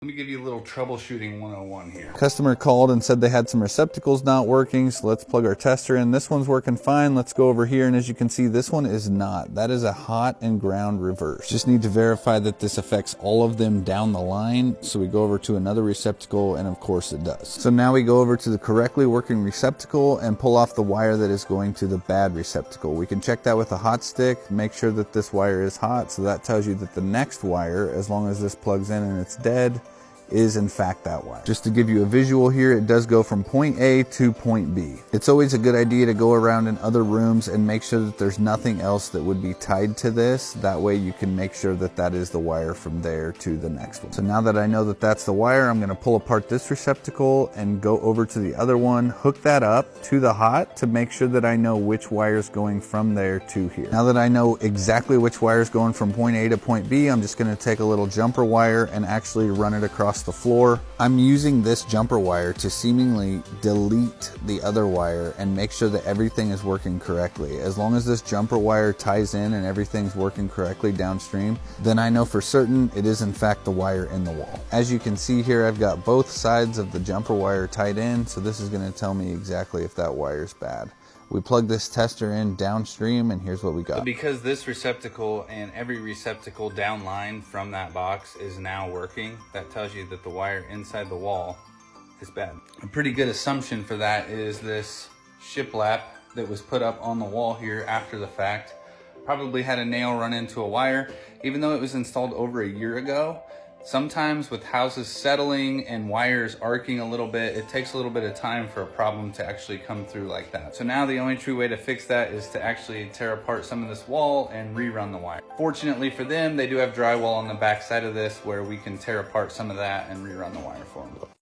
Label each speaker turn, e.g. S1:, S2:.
S1: Let me give you a little troubleshooting 101 here.
S2: Customer called and said they had some receptacles not working, so let's plug our tester in. This one's working fine. Let's go over here, and as you can see, this one is not. That is a hot and ground reverse. Just need to verify that this affects all of them down the line, so we go over to another receptacle, and of course it does. So now we go over to the correctly working receptacle and pull off the wire that is going to the bad receptacle. We can check that with a hot stick, make sure that this wire is hot, so that tells you that the next wire, as long as this plugs in and it's dead, is in fact that wire. Just to give you a visual here, it does go from point A to point B. It's always a good idea to go around in other rooms and make sure that there's nothing else that would be tied to this. That way you can make sure that that is the wire from there to the next one. So now that I know that that's the wire, I'm gonna pull apart this receptacle and go over to the other one, hook that up to the hot to make sure that I know which wire is going from there to here. Now that I know exactly which wire is going from point A to point B, I'm just gonna take a little jumper wire and actually run it across the floor. I'm using this jumper wire to seemingly delete the other wire and make sure that everything is working correctly. As long as this jumper wire ties in and everything's working correctly downstream, then I know for certain it is in fact the wire in the wall. As you can see here, I've got both sides of the jumper wire tied in, so this is going to tell me exactly if that wire is bad. We plug this tester in downstream, and here's what we got.
S1: So because this receptacle and every receptacle downline from that box is now working, that tells you that the wire inside the wall is bad. A pretty good assumption for that is this shiplap that was put up on the wall here after the fact probably had a nail run into a wire. Even though it was installed over a year ago, sometimes with houses settling and wires arcing a little bit, it takes a little bit of time for a problem to actually come through like that. So now the only true way to fix that is to actually tear apart some of this wall and rerun the wire. Fortunately for them, they do have drywall on the back side of this where we can tear apart some of that and rerun the wire for them.